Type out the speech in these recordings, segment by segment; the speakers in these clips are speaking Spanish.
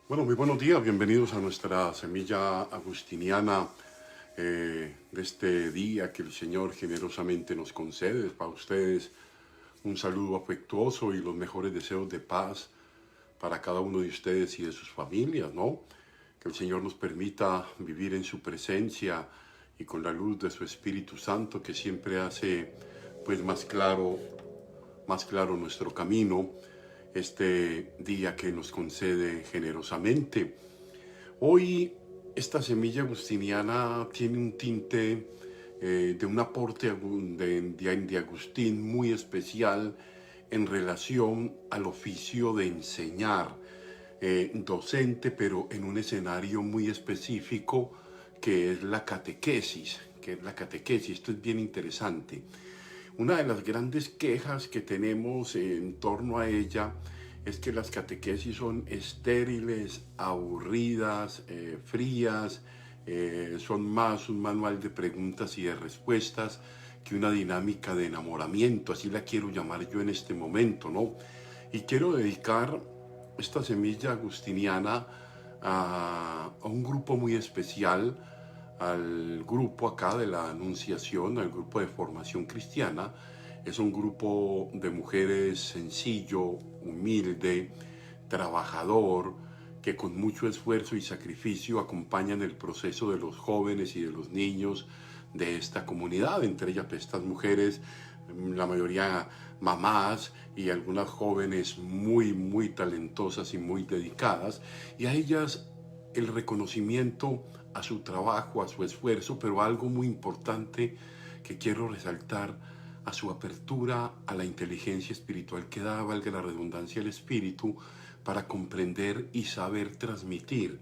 Bueno, muy buenos días, bienvenidos a nuestra semilla agustiniana de este día que el Señor generosamente nos concede. Para ustedes un saludo afectuoso y los mejores deseos de paz para cada uno de ustedes y de sus familias, ¿no? Que el Señor nos permita vivir en su presencia y con la luz de su Espíritu Santo que siempre hace pues más claro nuestro camino, este día que nos concede generosamente. Hoy esta semilla agustiniana tiene un tinte de un aporte de Agustín muy especial en relación al oficio de enseñar, docente, pero en un escenario muy específico que es la catequesis, Esto es bien interesante. Una de las grandes quejas que tenemos en torno a ella es que las catequesis son estériles, aburridas, frías, son más un manual de preguntas y de respuestas que una dinámica de enamoramiento, así la quiero llamar yo en este momento, ¿no? Y quiero dedicar esta semilla agustiniana a un grupo muy especial, al grupo acá de la Anunciación, al grupo de formación cristiana. Es un grupo de mujeres sencillo, humilde, trabajador, que con mucho esfuerzo y sacrificio acompañan el proceso de los jóvenes y de los niños de esta comunidad, entre ellas estas mujeres, la mayoría mamás y algunas jóvenes muy talentosas y muy dedicadas, y a ellas el reconocimiento a su trabajo, a su esfuerzo, pero algo muy importante que quiero resaltar, a su apertura a la inteligencia espiritual que da, valga la redundancia, el espíritu, para comprender y saber transmitir.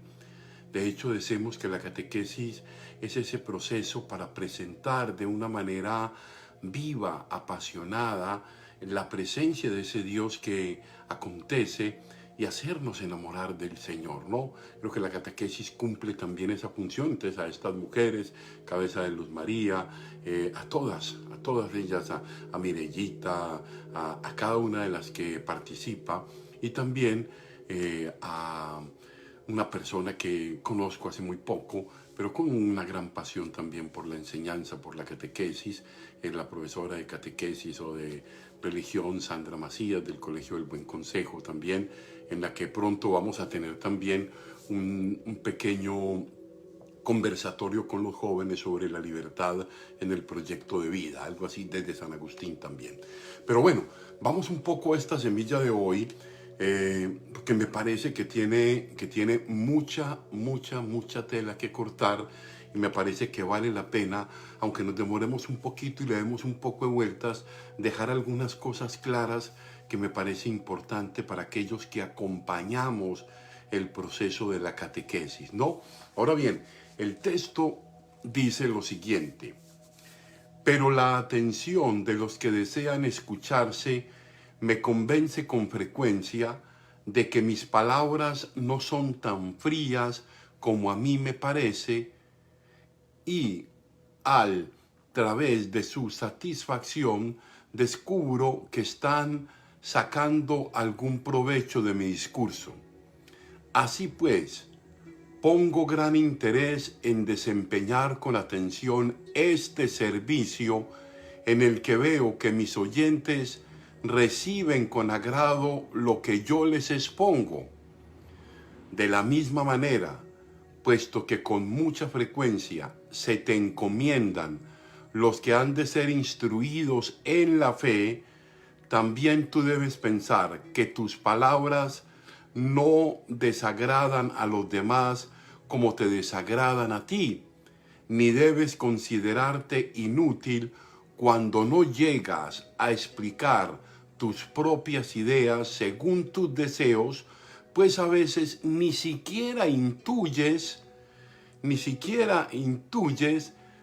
De hecho, decimos que la catequesis es ese proceso para presentar de una manera viva, apasionada, la presencia de ese Dios que acontece y hacernos enamorar del Señor, ¿no? Creo que la catequesis cumple también esa función. Entonces, a estas mujeres, Cabeza de Luz María, a todas ellas, a Mirellita, a cada una de las que participa, y también a una persona que conozco hace muy poco, pero con una gran pasión también por la enseñanza, por la catequesis, es la profesora de catequesis o de religión, Sandra Macías, del Colegio del Buen Consejo también, en la que pronto vamos a tener también un pequeño conversatorio con los jóvenes sobre la libertad en el proyecto de vida, algo así desde San Agustín también. Pero bueno, vamos un poco a esta semilla de hoy, que me parece que tiene mucha tela que cortar, y me parece que vale la pena, aunque nos demoremos un poquito y le demos un poco de vueltas, dejar algunas cosas claras que me parece importante para aquellos que acompañamos el proceso de la catequesis, ¿no? Ahora bien, el texto dice lo siguiente: pero la atención de los que desean escucharse me convence con frecuencia de que mis palabras no son tan frías como a mí me parece, y al través de su satisfacción descubro que están sacando algún provecho de mi discurso. Así pues, pongo gran interés en desempeñar con atención este servicio, en el que veo que mis oyentes reciben con agrado lo que yo les expongo. De la misma manera, puesto que con mucha frecuencia se te encomiendan los que han de ser instruidos en la fe, también tú debes pensar que tus palabras no desagradan a los demás como te desagradan a ti, ni debes considerarte inútil cuando no llegas a explicar tus propias ideas según tus deseos, pues a veces ni siquiera intuyes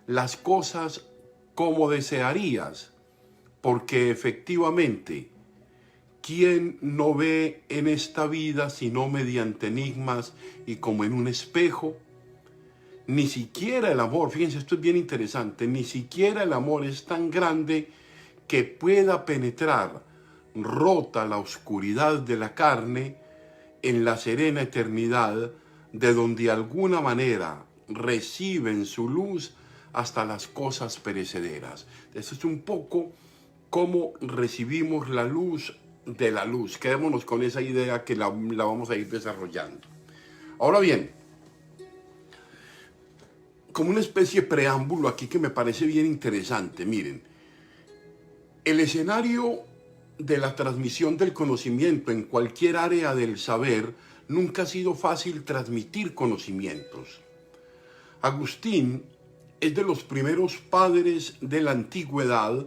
las cosas como desearías, porque efectivamente, ¿quién no ve en esta vida sino mediante enigmas y como en un espejo? Ni siquiera el amor, fíjense, esto es bien interesante, ni siquiera el amor es tan grande que pueda penetrar, rota la oscuridad de la carne, en la serena eternidad, de donde de alguna manera reciben su luz hasta las cosas perecederas. Eso es un poco cómo recibimos la luz de la luz. Quedémonos con esa idea que la vamos a ir desarrollando. Ahora bien, como una especie de preámbulo aquí que me parece bien interesante, miren, el escenario de la transmisión del conocimiento en cualquier área del saber nunca ha sido fácil transmitir conocimientos. Agustín es de los primeros padres de la antigüedad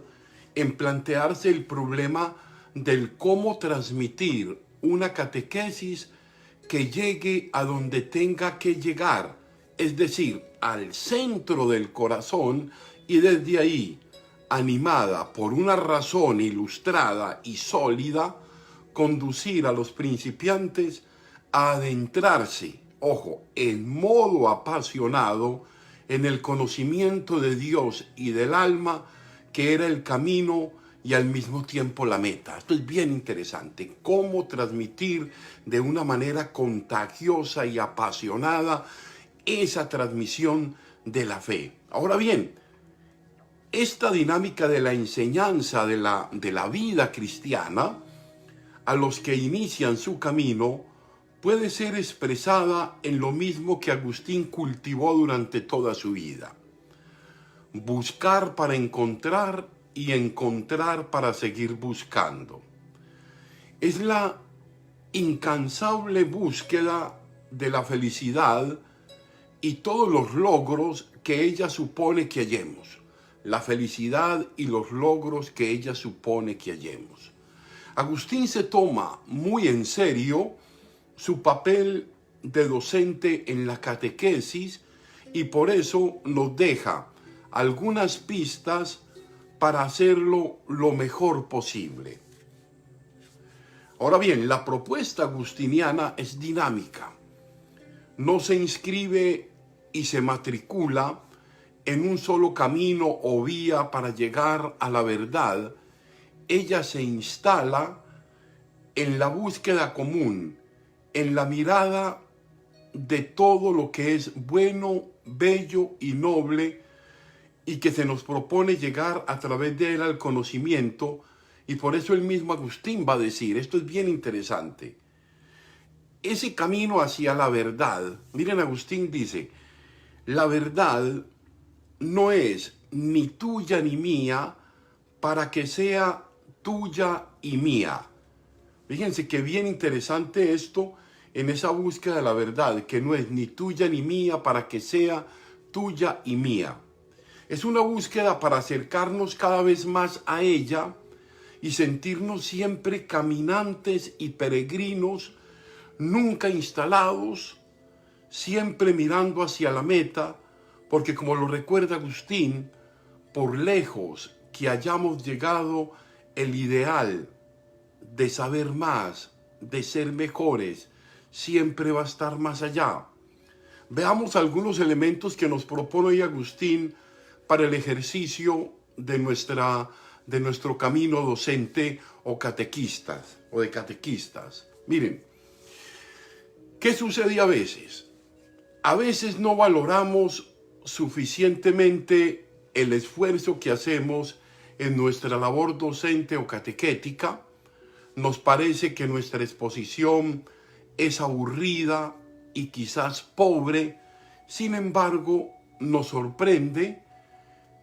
en plantearse el problema del cómo transmitir una catequesis que llegue a donde tenga que llegar, es decir, al centro del corazón, y desde ahí, animada por una razón ilustrada y sólida, conducir a los principiantes a adentrarse, ojo, en modo apasionado, en el conocimiento de Dios y del alma, que era el camino y al mismo tiempo la meta. Esto es bien interesante, cómo transmitir de una manera contagiosa y apasionada esa transmisión de la fe. Ahora bien, esta dinámica de la enseñanza de la vida cristiana, a los que inician su camino, puede ser expresada en lo mismo que Agustín cultivó durante toda su vida. Buscar para encontrar y encontrar para seguir buscando. Es la incansable búsqueda de la felicidad y todos los logros que ella supone que hallemos. La felicidad y los logros que ella supone que hallemos. Agustín se toma muy en serio su papel de docente en la catequesis y por eso nos deja algunas pistas para hacerlo lo mejor posible. Ahora bien, la propuesta agustiniana es dinámica. No se inscribe y se matricula en un solo camino o vía para llegar a la verdad. Ella se instala en la búsqueda común, en la mirada de todo lo que es bueno, bello y noble, y que se nos propone llegar a través de él al conocimiento. Y por eso el mismo Agustín va a decir, esto es bien interesante, ese camino hacia la verdad. Miren, Agustín dice, la verdad no es ni tuya ni mía para que sea tuya y mía. Fíjense que bien interesante esto en esa búsqueda de la verdad, que no es ni tuya ni mía para que sea tuya y mía. Es una búsqueda para acercarnos cada vez más a ella y sentirnos siempre caminantes y peregrinos, nunca instalados, siempre mirando hacia la meta, porque como lo recuerda Agustín, por lejos que hayamos llegado, el ideal de saber más, de ser mejores, siempre va a estar más allá. Veamos algunos elementos que nos propone hoy Agustín para el ejercicio de nuestro camino docente o catequistas o de catequistas. Miren, ¿qué sucede a veces? A veces no valoramos suficientemente el esfuerzo que hacemos en nuestra labor docente o catequética. Nos parece que nuestra exposición es aburrida y quizás pobre. Sin embargo, nos sorprende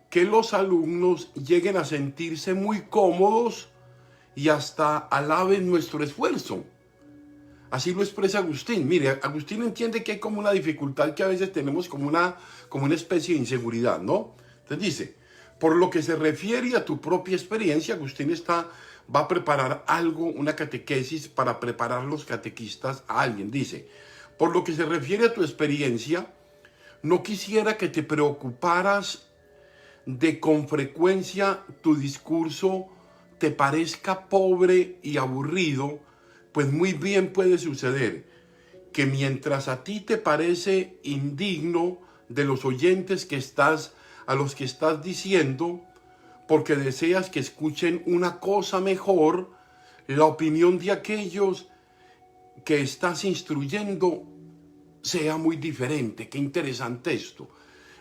que los alumnos lleguen a sentirse muy cómodos y hasta alaben nuestro esfuerzo. Así lo expresa Agustín. Mire, Agustín entiende que hay como una dificultad que a veces tenemos como una especie de inseguridad, ¿no? Entonces dice, por lo que se refiere a tu propia experiencia, Agustín va a preparar algo, una catequesis para preparar los catequistas a alguien. Dice, por lo que se refiere a tu experiencia, no quisiera que te preocuparas de con frecuencia tu discurso te parezca pobre y aburrido, pues muy bien puede suceder que mientras a ti te parece indigno de los oyentes a los que estás diciendo, porque deseas que escuchen una cosa mejor, la opinión de aquellos que estás instruyendo sea muy diferente. Qué interesante esto.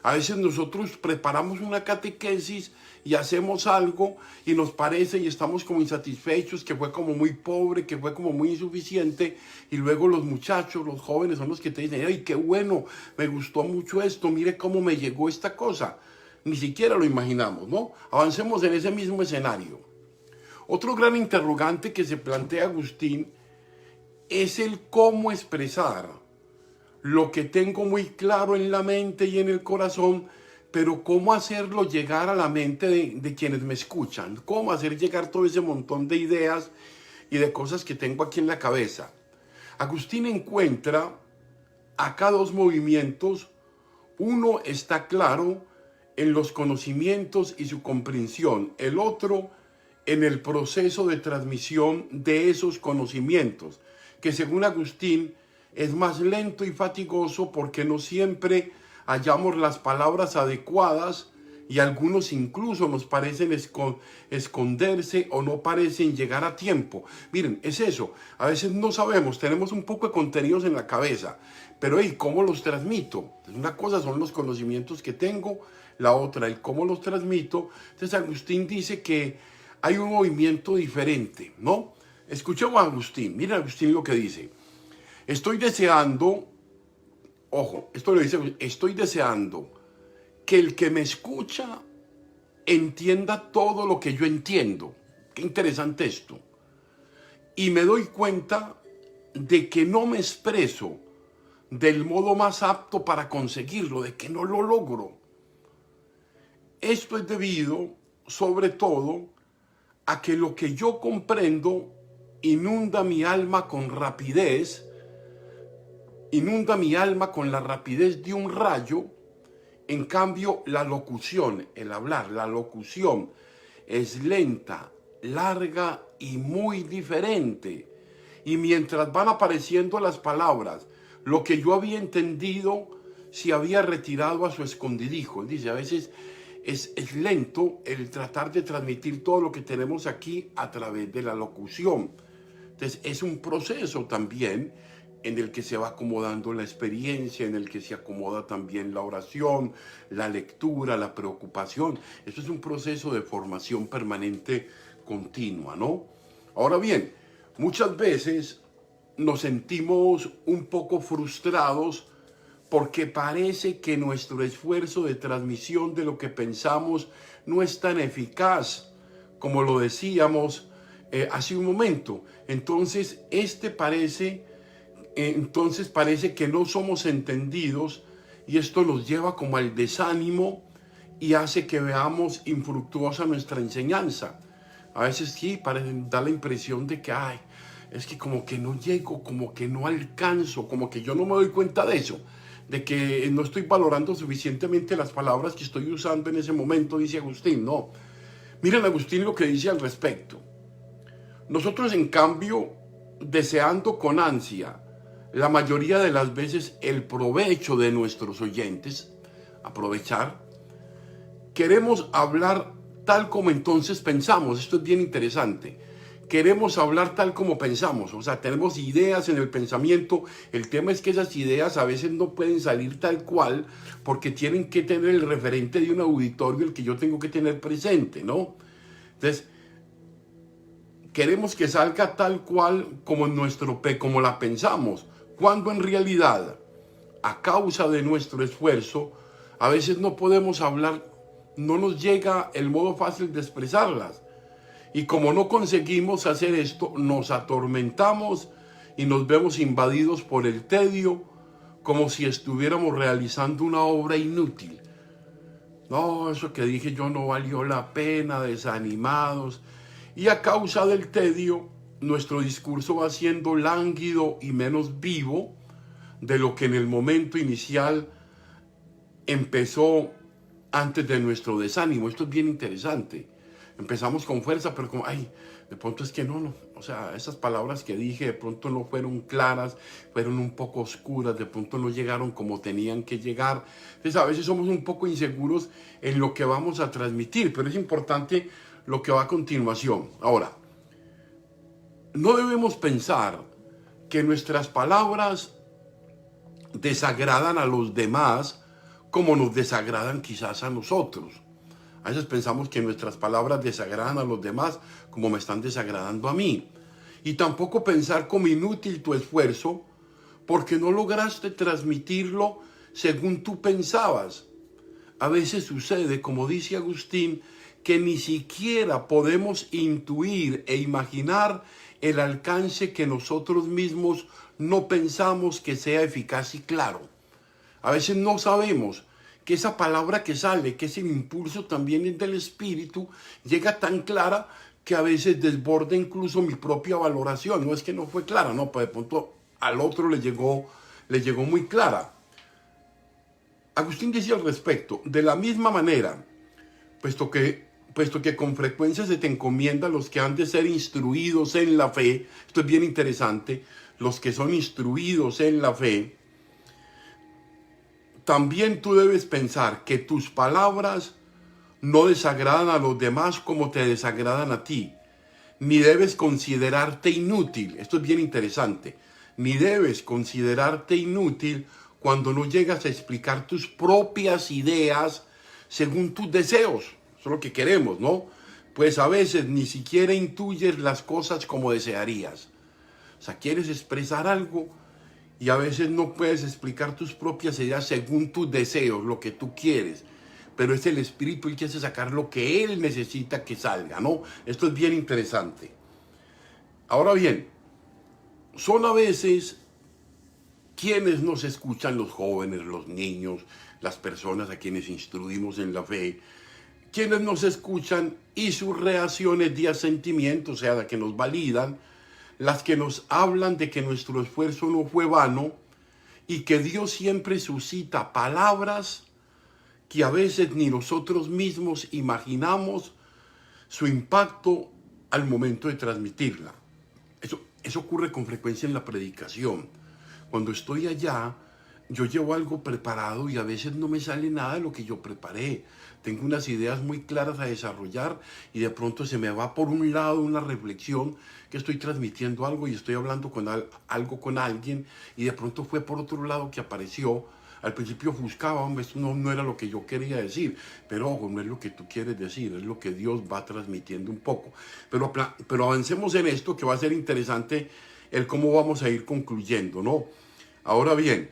A veces nosotros preparamos una catequesis y hacemos algo y nos parece y estamos como insatisfechos, que fue como muy pobre, que fue como muy insuficiente, y luego los muchachos, los jóvenes son los que te dicen, ¡ay, qué bueno! Me gustó mucho esto, mire cómo me llegó esta cosa. Ni siquiera lo imaginamos, ¿no? Avancemos en ese mismo escenario. Otro gran interrogante que se plantea Agustín es el cómo expresar lo que tengo muy claro en la mente y en el corazón, pero cómo hacerlo llegar a la mente de quienes me escuchan, cómo hacer llegar todo ese montón de ideas y de cosas que tengo aquí en la cabeza. Agustín encuentra acá dos movimientos. Uno está claro en los conocimientos y su comprensión, el otro en el proceso de transmisión de esos conocimientos, que según Agustín es más lento y fatigoso porque no siempre hallamos las palabras adecuadas y algunos incluso nos parecen esconderse o no parecen llegar a tiempo. Miren, es eso, a veces no sabemos, tenemos un poco de contenidos en la cabeza, pero ¿y cómo los transmito? Una cosa son los conocimientos que tengo, la otra, el cómo los transmito. Entonces Agustín dice que hay un movimiento diferente, ¿no? Escuchemos a Agustín, miren Agustín lo que dice. Estoy deseando, ojo, esto lo dice, estoy deseando que el que me escucha entienda todo lo que yo entiendo. Qué interesante esto. Y me doy cuenta de que no me expreso del modo más apto para conseguirlo, de que no lo logro. Esto es debido, sobre todo, a que lo que yo comprendo inunda mi alma con rapidez, inunda mi alma con la rapidez de un rayo. En cambio, la locución, el hablar, la locución es lenta, larga y muy diferente. Y mientras van apareciendo las palabras, lo que yo había entendido se había retirado a su escondrijo. Él dice, a veces es lento el tratar de transmitir todo lo que tenemos aquí a través de la locución. Entonces, es un proceso también en el que se va acomodando la experiencia, en el que se acomoda también la oración, la lectura, la preocupación. Esto es un proceso de formación permanente continua, ¿no? Ahora bien, muchas veces nos sentimos un poco frustrados porque parece que nuestro esfuerzo de transmisión de lo que pensamos no es tan eficaz como lo decíamos hace un momento. Entonces parece que no somos entendidos y esto nos lleva como al desánimo y hace que veamos infructuosa nuestra enseñanza. A veces sí, da la impresión de que, es que como que no llego, como que no alcanzo, como que yo no me doy cuenta de eso, de que no estoy valorando suficientemente las palabras que estoy usando en ese momento, dice Agustín. No, miren Agustín lo que dice al respecto. Nosotros, en cambio, deseando con ansia la mayoría de las veces el provecho de nuestros oyentes, aprovechar, queremos hablar tal como entonces pensamos. Esto es bien interesante. Queremos hablar tal como pensamos, o sea, tenemos ideas en el pensamiento. El tema es que esas ideas a veces no pueden salir tal cual porque tienen que tener el referente de un auditorio el que yo tengo que tener presente, ¿no? Entonces, queremos que salga tal cual como la pensamos, cuando en realidad, a causa de nuestro esfuerzo, a veces no podemos hablar, no nos llega el modo fácil de expresarlas. Y como no conseguimos hacer esto, nos atormentamos y nos vemos invadidos por el tedio, como si estuviéramos realizando una obra inútil. No, eso que dije yo no valió la pena, desanimados. Y a causa del tedio, nuestro discurso va siendo lánguido y menos vivo de lo que en el momento inicial empezó antes de nuestro desánimo. Esto es bien interesante. Empezamos con fuerza, pero como, de pronto es que no, o sea, esas palabras que dije de pronto no fueron claras, fueron un poco oscuras, de pronto no llegaron como tenían que llegar. Entonces a veces somos un poco inseguros en lo que vamos a transmitir, pero es importante lo que va a continuación. Ahora, no debemos pensar que nuestras palabras desagradan a los demás como nos desagradan quizás a nosotros. A veces pensamos que nuestras palabras desagradan a los demás como me están desagradando a mí. Y tampoco pensar como inútil tu esfuerzo porque no lograste transmitirlo según tú pensabas. A veces sucede, como dice Agustín, que ni siquiera podemos intuir e imaginar el alcance que nosotros mismos no pensamos que sea eficaz y claro. A veces no sabemos que esa palabra que sale, que es el impulso también del espíritu, llega tan clara que a veces desborda incluso mi propia valoración. No es que no fue clara, no, pues de pronto al otro le llegó muy clara. Agustín decía al respecto, de la misma manera, puesto que con frecuencia se te encomienda a los que han de ser instruidos en la fe, esto es bien interesante, los que son instruidos en la fe, también tú debes pensar que tus palabras no desagradan a los demás como te desagradan a ti, ni debes considerarte inútil, esto es bien interesante, ni debes considerarte inútil cuando no llegas a explicar tus propias ideas según tus deseos. Eso es lo que queremos, ¿no? Pues a veces ni siquiera intuyes las cosas como desearías. O sea, quieres expresar algo y a veces no puedes explicar tus propias ideas según tus deseos, lo que tú quieres. Pero es el Espíritu el que hace sacar lo que Él necesita que salga, ¿no? Esto es bien interesante. Ahora bien, son a veces quienes nos escuchan, los jóvenes, los niños, las personas a quienes instruimos en la fe, quienes nos escuchan y sus reacciones de asentimiento, o sea, de que nos validan, las que nos hablan de que nuestro esfuerzo no fue vano y que Dios siempre suscita palabras que a veces ni nosotros mismos imaginamos su impacto al momento de transmitirla. Eso ocurre con frecuencia en la predicación. Cuando estoy allá, yo llevo algo preparado y a veces no me sale nada de lo que yo preparé. Tengo unas ideas muy claras a desarrollar y de pronto se me va por un lado una reflexión que estoy transmitiendo algo y estoy hablando algo con alguien y de pronto fue por otro lado que apareció. Al principio buscaba, hombre, esto no era lo que yo quería decir, pero ojo, no es lo que tú quieres decir, es lo que Dios va transmitiendo un poco. Pero avancemos en esto, que va a ser interesante el cómo vamos a ir concluyendo, ¿no? Ahora bien,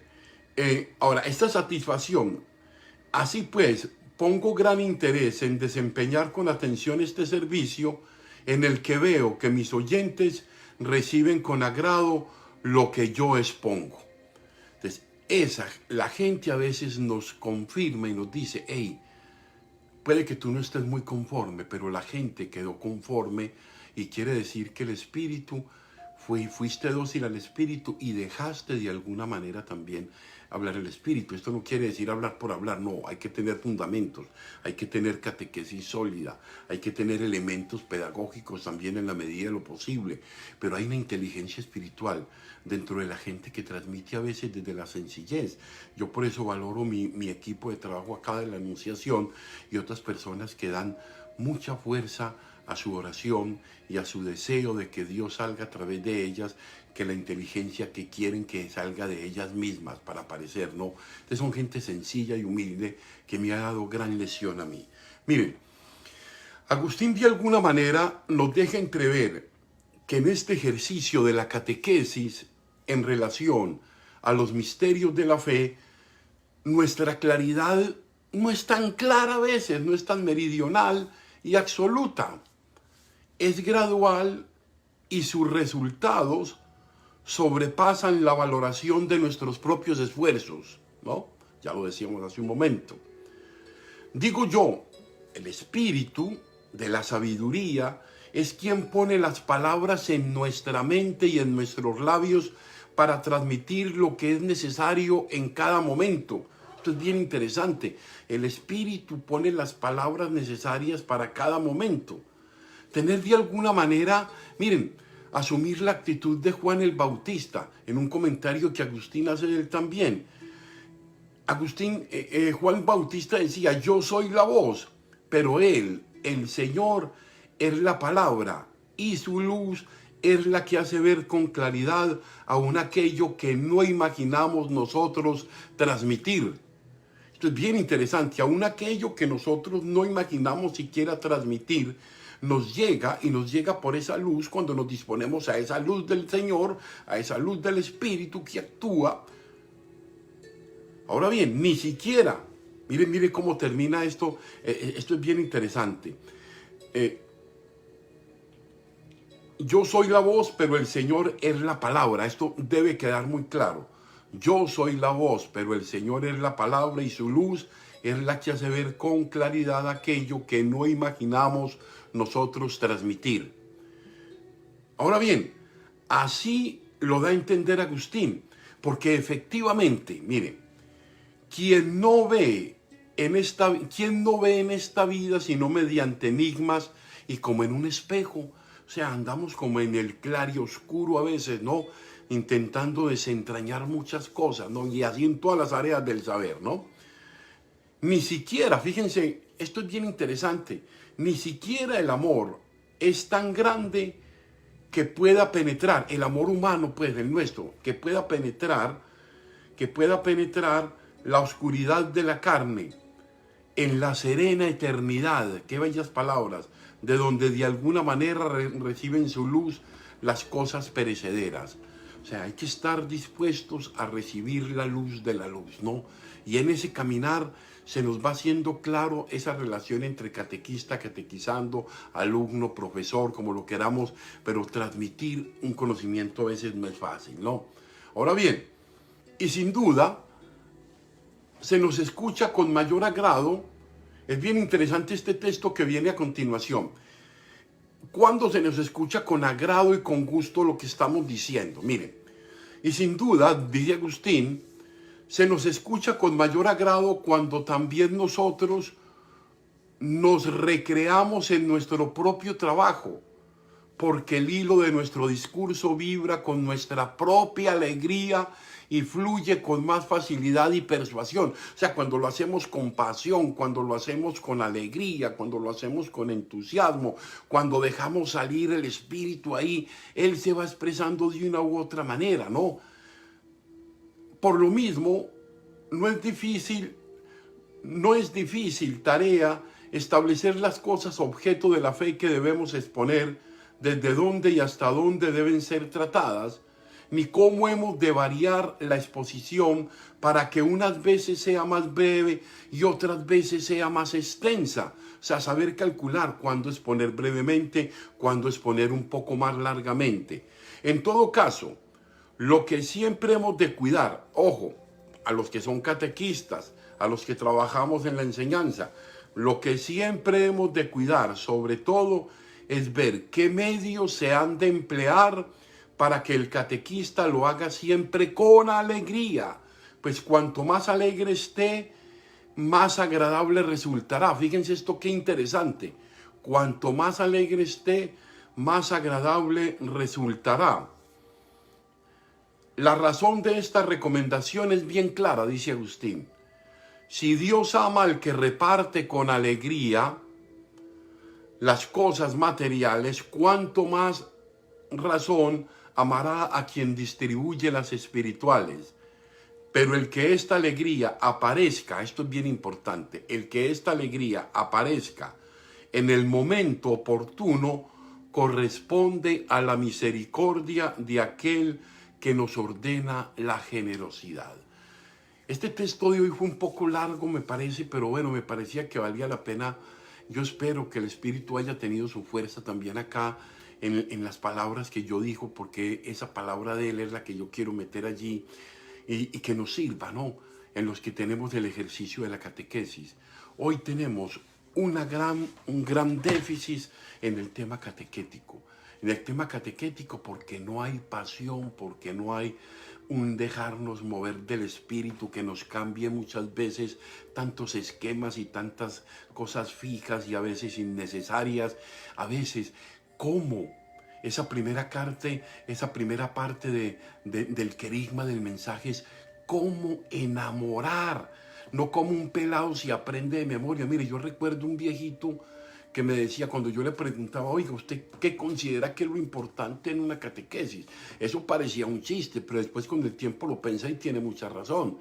esta satisfacción, así pues, pongo gran interés en desempeñar con atención este servicio en el que veo que mis oyentes reciben con agrado lo que yo expongo. Entonces, la gente a veces nos confirma y nos dice, hey, puede que tú no estés muy conforme, pero la gente quedó conforme y quiere decir que el Espíritu, fuiste dócil al Espíritu y dejaste de alguna manera también hablar el Espíritu. Esto no quiere decir hablar por hablar, no, hay que tener fundamentos, hay que tener catequesis sólida, hay que tener elementos pedagógicos también en la medida de lo posible, pero hay una inteligencia espiritual dentro de la gente que transmite a veces desde la sencillez. Yo por eso valoro mi equipo de trabajo acá de la Anunciación y otras personas que dan mucha fuerza a su oración y a su deseo de que Dios salga a través de ellas, que la inteligencia que quieren que salga de ellas mismas para aparecer, ¿no? Entonces son gente sencilla y humilde que me ha dado gran lección a mí. Miren, Agustín de alguna manera nos deja entrever que en este ejercicio de la catequesis en relación a los misterios de la fe, nuestra claridad no es tan clara a veces, no es tan meridional y absoluta. Es gradual y sus resultados sobrepasan la valoración de nuestros propios esfuerzos, ¿no? Ya lo decíamos hace un momento. Digo yo, el Espíritu de la sabiduría es quien pone las palabras en nuestra mente y en nuestros labios para transmitir lo que es necesario en cada momento. Esto es bien interesante. El Espíritu pone las palabras necesarias para cada momento. Tener de alguna manera, miren, asumir la actitud de Juan el Bautista, en un comentario que Agustín hace de él también. Juan Bautista decía, yo soy la voz, pero él, el Señor, es la palabra, y su luz es la que hace ver con claridad aún aquello que no imaginamos nosotros transmitir. Esto es bien interesante, aún aquello que nosotros no imaginamos siquiera transmitir, nos llega y nos llega por esa luz cuando nos disponemos a esa luz del Señor, a esa luz del Espíritu que actúa. Ahora bien, ni siquiera, miren cómo termina esto, esto es bien interesante. Yo soy la voz, pero el Señor es la palabra. Esto debe quedar muy claro. Yo soy la voz, pero el Señor es la palabra y su luz es la que hace ver con claridad aquello que no imaginamos nosotros transmitir. Ahora bien, así lo da a entender Agustín, porque efectivamente, miren, ¿quién no ve en esta vida sino mediante enigmas y como en un espejo? O sea, andamos como en el claroscuro a veces, ¿no? Intentando desentrañar muchas cosas, ¿no? Y así en todas las áreas del saber, ¿no? Ni siquiera, fíjense, esto es bien interesante, ni siquiera el amor es tan grande que pueda penetrar, el amor humano, pues, el nuestro, que pueda penetrar la oscuridad de la carne en la serena eternidad, qué bellas palabras, de donde de alguna manera reciben su luz las cosas perecederas. O sea, hay que estar dispuestos a recibir la luz de la luz, ¿no? Y en ese caminar se nos va haciendo claro esa relación entre catequista, catequizando, alumno, profesor, como lo queramos, pero transmitir un conocimiento a veces no es fácil, ¿no? Ahora bien, y sin duda, se nos escucha con mayor agrado. Es bien interesante este texto que viene a continuación. ¿Cuándo se nos escucha con agrado y con gusto lo que estamos diciendo? Miren, y sin duda, dice Agustín, se nos escucha con mayor agrado cuando también nosotros nos recreamos en nuestro propio trabajo, porque el hilo de nuestro discurso vibra con nuestra propia alegría y fluye con más facilidad y persuasión. O sea, cuando lo hacemos con pasión, cuando lo hacemos con alegría, cuando lo hacemos con entusiasmo, cuando dejamos salir el espíritu ahí, él se va expresando de una u otra manera, ¿no? Por lo mismo, no es difícil tarea establecer las cosas objeto de la fe que debemos exponer, desde dónde y hasta dónde deben ser tratadas, ni cómo hemos de variar la exposición para que unas veces sea más breve y otras veces sea más extensa. O sea, saber calcular cuándo exponer brevemente, cuándo exponer un poco más largamente. En todo caso, lo que siempre hemos de cuidar, ojo, a los que son catequistas, a los que trabajamos en la enseñanza, lo que siempre hemos de cuidar, sobre todo, es ver qué medios se han de emplear para que el catequista lo haga siempre con alegría. Pues cuanto más alegre esté, más agradable resultará. Fíjense esto qué interesante. Cuanto más alegre esté, más agradable resultará. La razón de esta recomendación es bien clara, dice Agustín. Si Dios ama al que reparte con alegría las cosas materiales, cuánto más razón amará a quien distribuye las espirituales. Pero el que esta alegría aparezca, esto es bien importante, el que esta alegría aparezca en el momento oportuno corresponde a la misericordia de aquel que nos ordena la generosidad. Este texto de hoy fue un poco largo, me parece, pero bueno, me parecía que valía la pena. Yo espero que el Espíritu haya tenido su fuerza también acá en las palabras que yo digo, porque esa palabra de Él es la que yo quiero meter allí y que nos sirva, ¿no? En los que tenemos el ejercicio de la catequesis. Hoy tenemos un gran déficit en el tema catequético. En el tema catequético porque no hay pasión, porque no hay un dejarnos mover del espíritu que nos cambie muchas veces tantos esquemas y tantas cosas fijas y a veces innecesarias. A veces, ¿cómo? Esa primera parte del querigma del mensaje es cómo enamorar, no como un pelado si aprende de memoria. Mire, yo recuerdo un viejito que me decía cuando yo le preguntaba, oiga, ¿usted qué considera que es lo importante en una catequesis? Eso parecía un chiste, pero después con el tiempo lo pensé y tiene mucha razón.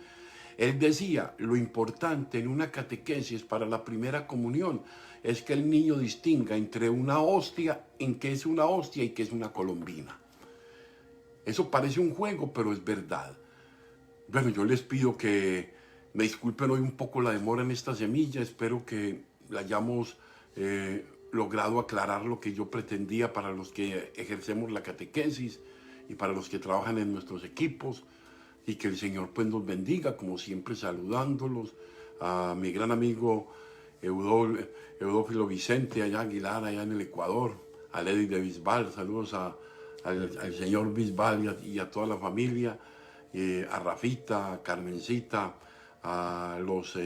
Él decía, lo importante en una catequesis para la primera comunión es que el niño distinga entre una hostia, en qué es una hostia y qué es una colombina. Eso parece un juego, pero es verdad. Bueno, yo les pido que me disculpen hoy un poco la demora en esta semilla. Espero que la hayamos logrado aclarar lo que yo pretendía para los que ejercemos la catequesis y para los que trabajan en nuestros equipos. Y que el Señor pues nos bendiga, como siempre saludándolos. A mi gran amigo Eudófilo Vicente, allá Aguilar, allá en el Ecuador. A Lady de Bisbal, saludos al señor Bisbal y a toda la familia. A Rafita, a Carmencita, a los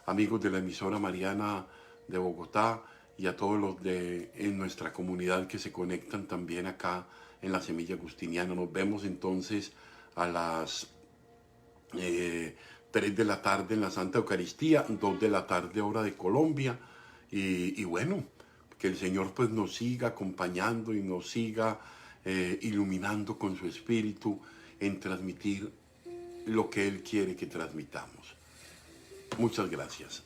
amigos de la emisora Mariana de Bogotá y a todos los en nuestra comunidad que se conectan también acá en la Semilla Agustiniana. Nos vemos entonces a las 3 de la tarde en la Santa Eucaristía, 2 de la tarde hora de Colombia, y bueno, que el Señor pues nos siga acompañando y nos siga iluminando con su espíritu en transmitir lo que Él quiere que transmitamos. Muchas gracias.